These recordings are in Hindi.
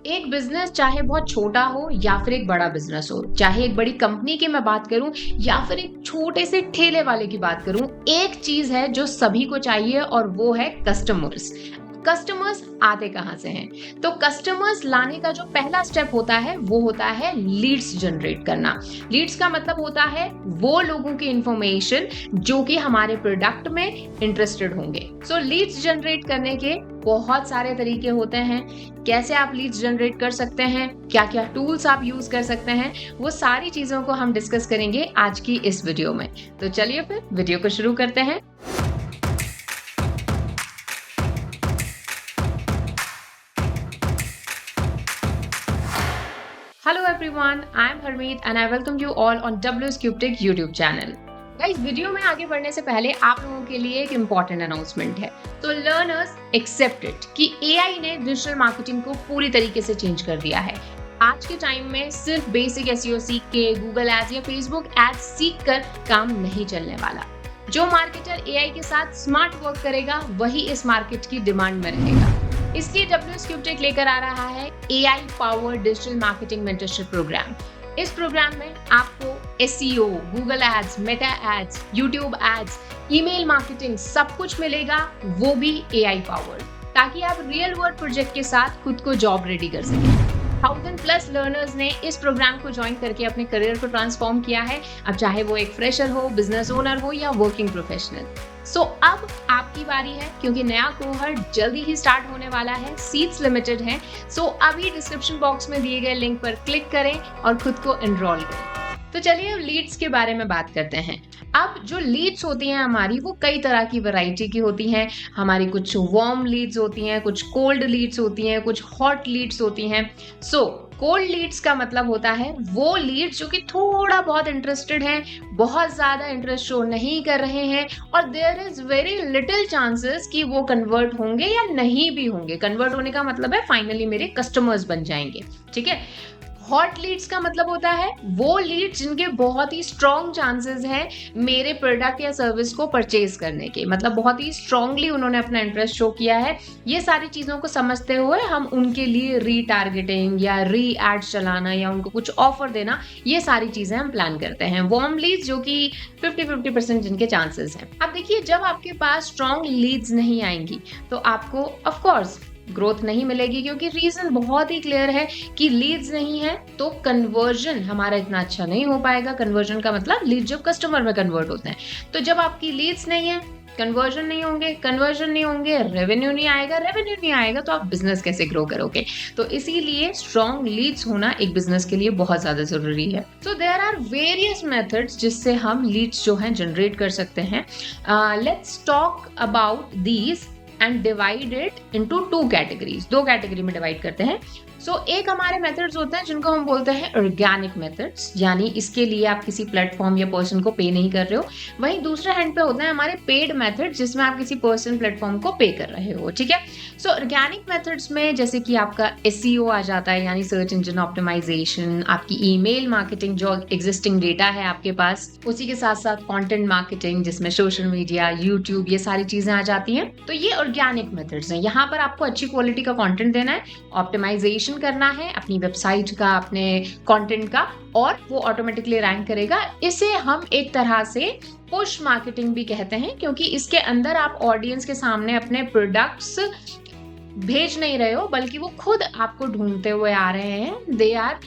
एक बिजनेस चाहे बहुत छोटा हो या फिर एक बड़ा बिजनेस हो, चाहे एक बड़ी कंपनी की मैं बात करूं या फिर एक छोटे से ठेले वाले की बात करूं, एक चीज है जो सभी को चाहिए और वो है कस्टमर्स। कस्टमर्स आते कहां से हैं? तो कस्टमर्स लाने का जो पहला स्टेप होता है वो होता है लीड्स जनरेट करना। लीड्स का मतलब होता है वो लोगों की इंफॉर्मेशन जो कि हमारे प्रोडक्ट में इंटरेस्टेड होंगे। सो लीड्स जनरेट करने के बहुत सारे तरीके होते हैं। कैसे आप लीड्स जनरेट कर सकते हैं, क्या क्या टूल्स आप यूज कर सकते हैं, वो सारी चीजों को हम डिस्कस करेंगे आज की इस वीडियो में। तो चलिए फिर वीडियो को शुरू करते हैं। Hello everyone, I am Harmeet and I welcome you all on WSCubeTech YouTube channel. Guys, video में आगे बढ़ने से पहले आप लोगों के लिए एक इम्पॉर्टेंट अनाउंसमेंट है। तो लर्नर्स एक्सेप्टेड कि एआई ने डिजिटल मार्केटिंग को पूरी तरीके से चेंज कर दिया है। आज के टाइम में सिर्फ बेसिक एसईओ सीख के गूगल एड्स या फेसबुक एड्स सीख कर काम नहीं चलने वाला। जो मार्केटर एआई के साथ स्मार्ट वर्क करेगा वही इस मार्केट की डिमांड में रहेगा। इसलिए WSCubeTech लेकर आ रहा है AI powered digital marketing mentorship program. इस प्रोग्राम में आपको SEO, Google ads, Meta ads, YouTube ads, email marketing सब कुछ मिलेगा, वो भी AI पावर्ड, ताकि आप रियल वर्ल्ड प्रोजेक्ट के साथ खुद को जॉब रेडी कर सकें। 1000+ लर्नर्स ने इस प्रोग्राम को ज्वाइन करके अपने करियर को ट्रांसफॉर्म किया है। अब चाहे वो एक फ्रेशर हो, बिजनेस ओनर हो या वर्किंग प्रोफेशनल। सो अब आपकी बारी है, क्योंकि नया कोहर्ट जल्दी ही स्टार्ट होने वाला है, सीट्स लिमिटेड हैं। सो अभी डिस्क्रिप्शन बॉक्स में दिए गए लिंक पर क्लिक करें और खुद को एनरोल करें। तो चलिए अब लीड्स के बारे में बात करते हैं। अब जो लीड्स होती हैं हमारी, वो कई तरह की वैरायटी की होती हैं। हमारी कुछ वार्म लीड्स होती हैं, कुछ कोल्ड लीड्स होती हैं, कुछ हॉट लीड्स होती हैं। सो कोल्ड लीड्स का मतलब होता है वो लीड्स जो कि थोड़ा बहुत इंटरेस्टेड हैं, बहुत ज्यादा इंटरेस्ट शो नहीं कर रहे हैं और there is very little chances कि वो कन्वर्ट होंगे या नहीं भी होंगे। कन्वर्ट होने का मतलब है फाइनली मेरे कस्टमर्स बन जाएंगे, ठीक है। हॉट लीड्स का मतलब होता है वो लीड्स जिनके बहुत ही स्ट्रॉन्ग चांसेस हैं मेरे प्रोडक्ट या सर्विस को परचेज करने के, मतलब बहुत ही स्ट्रांगली उन्होंने अपना इंटरेस्ट शो किया है। ये सारी चीजों को समझते हुए हम उनके लिए रीटारगेटिंग या री एड्स चलाना या उनको कुछ ऑफर देना, ये सारी चीजें हम प्लान करते हैं। वार्म लीड्स जो कि 50-50% जिनके चांसेस हैं। अब देखिए, जब आपके पास स्ट्रॉन्ग लीड्स नहीं आएंगी तो आपको ऑफ कोर्स ग्रोथ नहीं मिलेगी, क्योंकि रीजन बहुत ही क्लियर है कि लीड्स नहीं है तो कन्वर्जन हमारा इतना अच्छा नहीं हो पाएगा। कन्वर्जन का मतलब लीड जब कस्टमर में कन्वर्ट होते हैं, तो जब आपकी लीड्स नहीं है, कन्वर्जन नहीं होंगे, रेवेन्यू नहीं आएगा तो आप बिजनेस कैसे ग्रो करोगे? तो इसीलिए स्ट्रॉन्ग लीड्स होना एक बिजनेस के लिए बहुत ज्यादा जरूरी है। तो देयर आर वेरियस मेथड्स जिससे हम लीड्स जो हैं जनरेट कर सकते हैं। Let's talk about these and divide it into 2 categories. 2 category में डिवाइड करते हैं। एक हमारे मेथड्स होते हैं जिनको हम बोलते हैं ऑर्गेनिक मेथड्स, यानी इसके लिए आप किसी प्लेटफॉर्म या पर्सन को पे नहीं कर रहे हो। वहीं दूसरे हैंड पे होते हैं हमारे पेड मेथड, जिसमें आप किसी पर्सन प्लेटफॉर्म को पे कर रहे हो, ठीक है। ऑर्गेनिक मेथड्स में जैसे कि आपका एसईओ आ जाता है, यानी सर्च इंजन ऑप्टिमाइजेशन, आपकी ईमेल मार्केटिंग जो एग्जिस्टिंग डेटा है आपके पास, उसी के साथ साथ कंटेंट मार्केटिंग जिसमें सोशल मीडिया, यूट्यूब, ये सारी चीजें आ जाती हैं। तो ये ऑर्गेनिक मेथड्स हैं। यहाँ पर आपको अच्छी क्वालिटी का कंटेंट देना है, ऑप्टिमाइजेशन करना है अपनी वेबसाइट का, अपने कंटेंट का, और वो ऑटोमेटिकली रैंक करेगा। इसे हम एक तरह से पुश मार्केटिंग भी कहते हैं, क्योंकि इसके अंदर आप ऑडियंस के सामने अपने प्रोडक्ट्स भेज नहीं रहे हो, बल्कि वो खुद आपको ढूंढते हुए आ रहे हैं। They are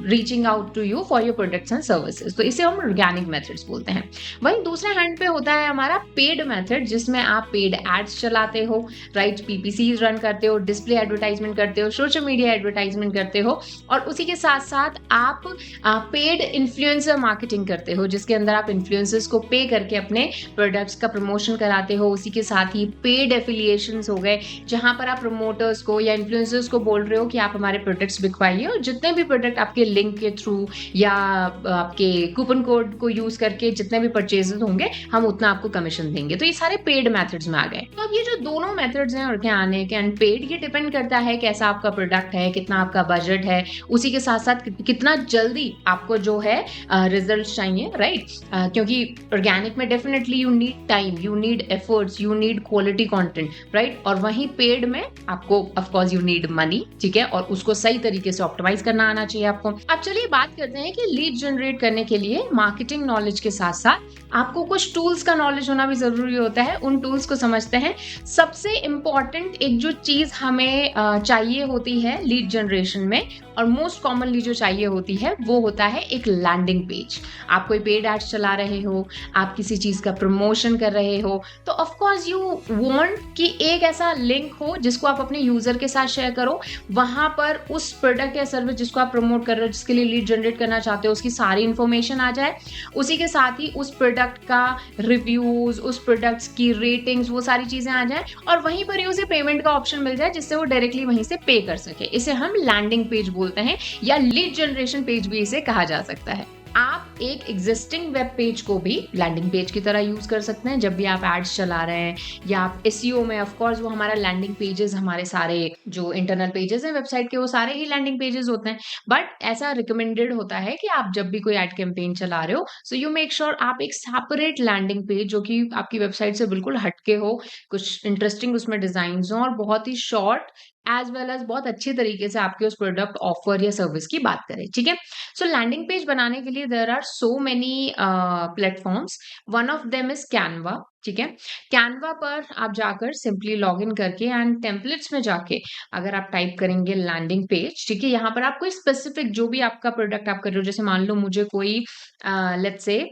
reaching out to you for your products and services. तो इसे हम ऑर्गेनिक मेथड्स बोलते हैं। वहीं दूसरे हैंड पे होता है हमारा पेड मेथड, जिसमें आप पेड एड्स चलाते हो, राइट, पीपीसी रन करते हो, डिस्प्ले एडवर्टाइजमेंट करते हो, सोशल मीडिया एडवर्टाइजमेंट करते हो, और उसी के साथ साथ आप पेड इन्फ्लुएंसर मार्केटिंग करते हो, जिसके अंदर आप इन्फ्लुएंसर्स को पे करके अपने प्रोडक्ट्स का प्रमोशन कराते हो। उसी के साथ ही पेड एफिलिएशंस हो गए, जहां पर आप प्रमोटर्स को या इन्फ्लुएंसर्स को बोल रहे हो कि आप हमारे प्रोडक्ट्स बिकवाइए, और जितने भी प्रोडक्ट आपके लिंक के थ्रू या आपके कूपन कोड को यूज करके जितने भी परचेजेस होंगे, हम उतना आपको कमीशन देंगे। तो ये सारे पेड मेथड्स में आ गए। तो अब ये जो दोनों मेथड्स हैं, ऑर्गेनिक एंड पेड, ये डिपेंड करता है कैसा आपका प्रोडक्ट है, कितना आपका बजट है, उसी के साथ साथ कितना जल्दी आपको जो है रिजल्ट चाहिए, राइट। क्योंकि ऑर्गेनिक में definitely you need time, you need efforts, you need quality content, right. और वहीं पेड में आपको of course you need money, ठीक है, और उसको सही तरीके से ऑप्टिमाइज करना आना चाहिए आपको। अब चलिए बात करते हैं कि लीड जनरेट करने के लिए मार्केटिंग नॉलेज के साथ साथ आपको कुछ टूल्स का नॉलेज होना भी जरूरी होता है। उन टूल्स को समझते हैं। सबसे इंपॉर्टेंट एक जो चीज हमें चाहिए होती है लीड जनरेशन में, और मोस्ट कॉमनली जो चाहिए होती है, वो होता है एक लैंडिंग पेज। आप कोई पेड एड्स चला रहे हो, आप किसी चीज का प्रमोशन कर रहे हो, तो ऑफ कोर्स यू वांट कि एक ऐसा लिंक हो जिसको आप अपने यूजर के साथ शेयर करो। वहां पर उस प्रोडक्ट या सर्विस जिसको आप प्रमोट कर रहे हो, जिसके लिए लीड जनरेट करना चाहते हो, उसकी सारी इंफॉर्मेशन आ जाए। उसी के साथ ही उस प्रोडक्ट का रिव्यूज, उस प्रोडक्ट्स की रेटिंग्स, वो सारी चीजें आ जाए, और वहीं पर ही उसे पेमेंट का ऑप्शन मिल जाए जिससे वो डायरेक्टली वहीं से पे कर सके। इसे हम लैंडिंग पेज बोलते हैं, या लीड जनरेशन पेज भी इसे कहा जा सकता है। आप एक एग्जिस्टिंग वेब पेज को भी लैंडिंग पेज की तरह यूज कर सकते हैं जब भी आप एड्स चला रहे हैं, या आप एसईओ में, ऑफ कोर्स वो हमारा लैंडिंग पेजेस, हमारे सारे जो इंटरनल पेजेस हैं वेबसाइट के, वो सारे ही लैंडिंग पेजेस होते हैं। बट ऐसा रिकमेंडेड होता है कि आप जब भी कोई एड कैंपेन चला रहे हो, सो यू मेक श्योर आप एक सेपरेट लैंडिंग पेज, जो कि आपकी वेबसाइट से बिल्कुल हटके हो, कुछ इंटरेस्टिंग उसमें डिजाइन हो, और बहुत ही शॉर्ट एज वेल एज बहुत अच्छे तरीके से आपके उस प्रोडक्ट, ऑफर या सर्विस की बात करें, ठीक है। सो लैंडिंग पेज बनाने के लिए there are so many platforms. One of them is Canva, ठीक है। कैनवा पर आप जाकर सिंपली लॉग इन करके एंड टेम्पलेट्स में जाके अगर आप टाइप करेंगे लैंडिंग पेज, ठीक है, यहाँ पर आप कोई स्पेसिफिक जो भी आपका प्रोडक्ट आप कर रहे हो, जैसे मान लो मुझे कोई लेट्स से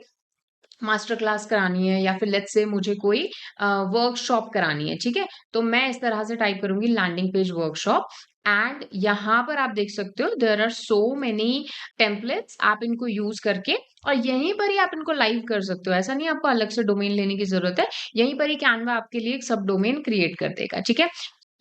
मास्टर क्लास करानी है, या फिर लेट्स से मुझे कोई वर्कशॉप करानी है, ठीक है, तो मैं इस तरह से टाइप करूंगी लैंडिंग पेज वर्कशॉप, एंड यहाँ पर आप देख सकते हो there are so many templates. आप इनको यूज करके और यहीं पर ही आप इनको लाइव कर सकते हो। ऐसा नहीं आपको अलग से डोमेन लेने की जरूरत है, यहीं पर ही कैनवा आपके लिए एक सब डोमेन क्रिएट कर देगा, ठीक है।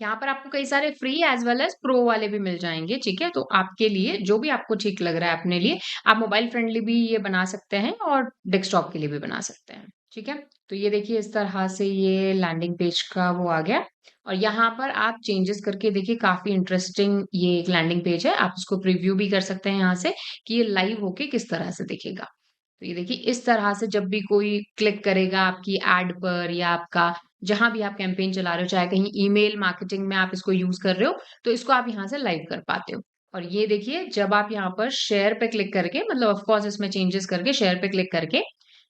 यहाँ पर आपको कई सारे free as well as pro वाले भी मिल जाएंगे, ठीक है। तो आपके लिए जो भी आपको ठीक लग रहा है अपने लिए, आप मोबाइल फ्रेंडली भी ये बना सकते हैं और डेस्कटॉप के लिए भी बना सकते हैं, ठीक है। तो ये देखिए इस तरह से ये लैंडिंग पेज का वो आ गया, और यहाँ पर आप चेंजेस करके देखिए, काफी इंटरेस्टिंग ये एक लैंडिंग पेज है। आप इसको प्रीव्यू भी कर सकते हैं यहाँ से कि ये लाइव होके किस तरह से दिखेगा। तो ये देखिए इस तरह से जब भी कोई क्लिक करेगा आपकी एड पर, या आपका जहां भी आप कैंपेन चला रहे हो, चाहे कहीं ईमेल मार्केटिंग में आप इसको यूज कर रहे हो, तो इसको आप यहाँ से लाइव कर पाते हो। और ये देखिए जब आप यहाँ पर शेयर पे क्लिक करके, मतलब ऑफ कोर्स इसमें चेंजेस करके, शेयर पे क्लिक करके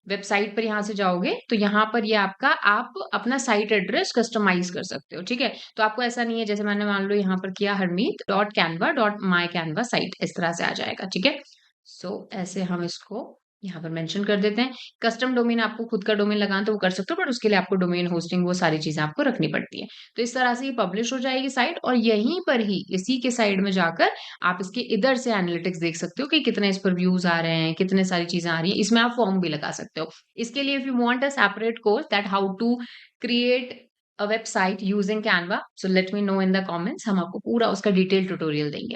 वेबसाइट पर यहाँ से जाओगे, तो यहाँ पर ये आपका, आप अपना साइट एड्रेस कस्टमाइज कर सकते हो, ठीक है। तो आपको ऐसा नहीं है, जैसे मैंने मान लो यहाँ पर किया harmeet.canva.mycanva साइट, इस तरह से आ जाएगा, ठीक है। सो ऐसे हम इसको यहाँ पर मेंशन कर देते हैं। कस्टम डोमेन, आपको खुद का डोमेन लगाना तो वो कर सकते हो, बट उसके लिए आपको डोमेन होस्टिंग, वो सारी चीजें आपको रखनी पड़ती है। तो इस तरह से ये पब्लिश हो जाएगी साइट, और यहीं पर ही इसी के साइड में जाकर आप इसके इधर से एनालिटिक्स देख सकते हो कि कितने इस पर व्यूज आ रहे हैं, कितने सारी चीजें आ रही है। इसमें आप फॉर्म भी लगा सकते हो। इसके लिए if you want a separate course that how to create a website using Canva, so let me know in the comments, हम आपको पूरा उसका डिटेल ट्यूटोरियल देंगे।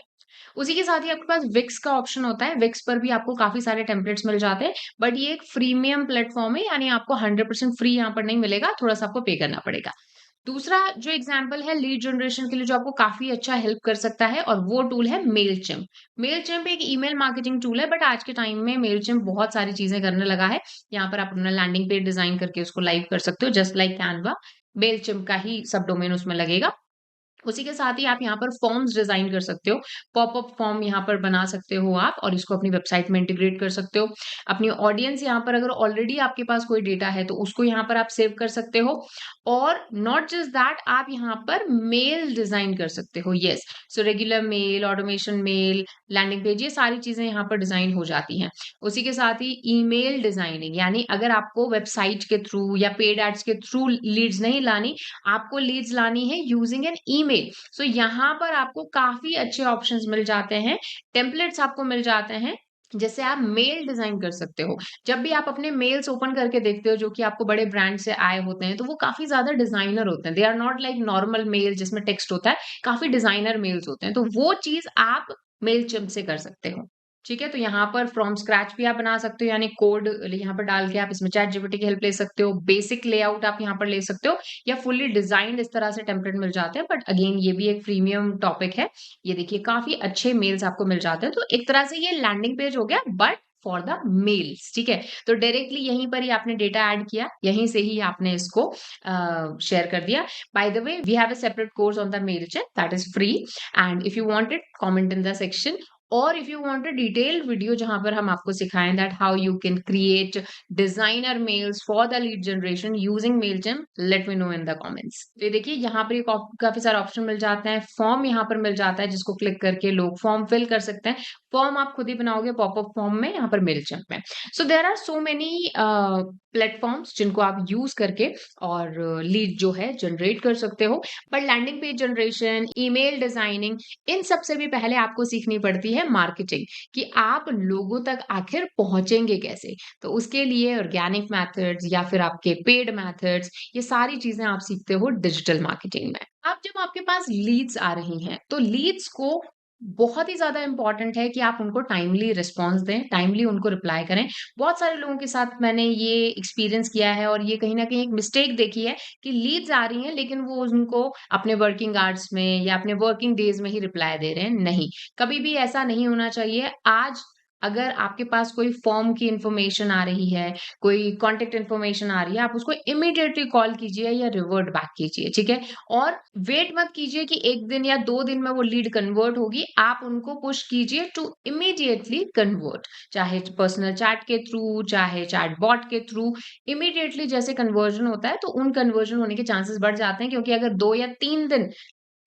उसी के साथ ही आपके पास विक्स का ऑप्शन होता है। विक्स पर भी आपको काफी सारे टेम्पलेट्स मिल जाते हैं, बट ये एक फ्रीमियम प्लेटफॉर्म है, यानी आपको 100% फ्री यहाँ पर नहीं मिलेगा, थोड़ा सा आपको पे करना पड़ेगा। दूसरा जो एग्जाम्पल है लीड जनरेशन के लिए, जो आपको काफी अच्छा हेल्प कर सकता है, और वो टूल है मेलचिम्प। मेलचिम्प एक ईमेल मार्केटिंग टूल है, बट आज के टाइम में मेलचिम्प बहुत सारी चीजें करने लगा है। यहाँ पर आप अपना लैंडिंग पेज डिजाइन करके उसको लाइव कर सकते हो, जस्ट लाइक कैनवा। मेलचिम्प का ही सब डोमेन उसमें लगेगा। उसी के साथ ही आप यहाँ पर फॉर्म्स डिजाइन कर सकते हो। पॉपअप फॉर्म यहाँ पर बना सकते हो आप, और इसको अपनी वेबसाइट में इंटीग्रेट कर सकते हो। अपनी ऑडियंस यहाँ पर अगर ऑलरेडी आपके पास कोई डेटा है, तो उसको यहाँ पर आप सेव कर सकते हो। और नॉट जस्ट दैट, आप यहाँ पर मेल डिजाइन कर सकते हो। Yes, so regular mail, automation mail, landing page, ये सारी चीजें यहाँ पर डिजाइन हो जाती हैं। उसी के साथ ही ईमेल डिजाइनिंग, यानी अगर आपको वेबसाइट के थ्रू या पेड एड्स के थ्रू लीड्स नहीं लानी, आपको लीड्स लानी है यूजिंग एन ईमेल, सो यहाँ पर आपको काफी अच्छे ऑप्शंस मिल जाते हैं। टेम्पलेट्स आपको मिल जाते हैं, जैसे आप मेल डिजाइन कर सकते हो। जब भी आप अपने मेल्स ओपन करके देखते हो जो कि आपको बड़े ब्रांड से आए होते हैं, तो वो काफी ज्यादा डिजाइनर होते हैं। They are not like normal mail जिसमें टेक्स्ट होता है, काफी डिजाइनर मेल्स होते हैं। तो वो चीज आप मेल चिम्प से कर सकते हो, ठीक है। तो यहाँ पर फ्रॉम स्क्रैच भी आप बना सकते हो, यानी कोड यहाँ पर डाल के आप इसमें चैट जीपीटी की हेल्प ले सकते हो। बेसिक लेआउट आप यहाँ पर ले सकते हो, या फुल्ली डिजाइंड इस तरह से टेम्पलेट मिल जाते हैं। बट अगेन ये भी एक प्रीमियम टॉपिक है। ये देखिए काफी अच्छे मेल्स आपको मिल जाते हैं। तो एक तरह से ये लैंडिंग पेज हो गया, बट फॉर द मेल्स, ठीक है? तो डायरेक्टली यहीं पर ही आपने डेटा ऐड किया, यहीं से ही आपने इसको शेयर कर दिया। By the way, we have a separate course on the Mailchimp that is free, and if you want it, comment in the section. और if you want a detailed video जहां पर हम आपको सिखाएं that how you can create designer mails for the lead generation using Mailchimp, let me know in the comments. तो ये देखिए यहाँ पर काफी सारे ऑप्शन मिल जाते हैं, फॉर्म यहाँ पर मिल जाता है जिसको क्लिक करके लोग फॉर्म फिल कर सकते हैं। फॉर्म आप खुद ही बनाओगे पॉपअप फॉर्म में, यहाँ पर मेलचैम्प में। So there are so many platforms जिनको आप यूज करके और लीड जो है जनरेट कर सकते हो। पर landing page generation, email designing, इन सब से भी पहले आपको सीखनी पड़ती है मार्केटिंग, कि आप लोगों तक आखिर पहुंचेंगे कैसे। तो उसके लिए ऑर्गेनिक मेथड्स या फिर आपके पेड मेथड्स, ये सारी चीजें आप सीखते हो डिजिटल मार्केटिंग में। अब जब आपके पास लीड्स आ रही हैं, तो लीड्स को बहुत ही ज़्यादा इम्पोर्टेंट है कि आप उनको टाइमली रिस्पॉन्स दें, टाइमली उनको रिप्लाई करें। बहुत सारे लोगों के साथ मैंने ये एक्सपीरियंस किया है और ये कहीं न कहीं एक मिस्टेक देखी है कि लीड्स आ रही हैं, लेकिन वो उनको अपने वर्किंग आवर्स में या अपने वर्किंग डेज़ में ही रिप्लाई दे रहे हैं। नहीं, कभी भी ऐसा नहीं होना चाहिए। आज अगर आपके पास कोई फॉर्म की इन्फॉर्मेशन आ रही है, कोई कॉन्टैक्ट इन्फॉर्मेशन आ रही है, आप उसको इमीडिएटली कॉल कीजिए या रिवर्ट बैक कीजिए, ठीक है? और वेट मत कीजिए कि 1 दिन या 2 दिन में वो लीड कन्वर्ट होगी, आप उनको पुश कीजिए टू इमीडिएटली कन्वर्ट, चाहे पर्सनल चैट के थ्रू, चाहे चैट बॉट के थ्रू। इमीडिएटली जैसे कन्वर्जन होता है, तो उन कन्वर्जन होने के चांसेस बढ़ जाते हैं, क्योंकि अगर 2 या 3 दिन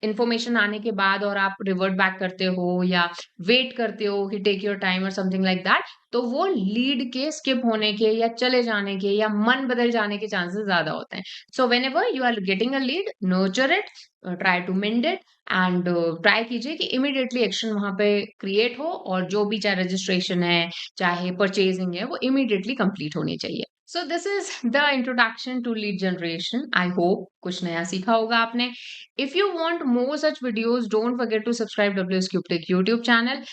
इन्फॉर्मेशन आने के बाद और आप रिवर्ट बैक करते हो या वेट करते हो कि टेक योर टाइम और समथिंग लाइक दैट, तो वो लीड के स्किप होने के या चले जाने के या मन बदल जाने के चांसेस ज्यादा होते हैं। So whenever you are getting a lead, nurture it, try to mend it, and try कीजिए कि इमीडिएटली एक्शन वहां पे क्रिएट हो, और जो भी चाहे रजिस्ट्रेशन है, चाहे परचेजिंग है, वो इमीडिएटली कंप्लीट होनी चाहिए। So this is the introduction to lead generation. I hope कुछ नया सीखा होगा आपने। If you want more such videos, don't forget to subscribe WS Cube Tech YouTube channel,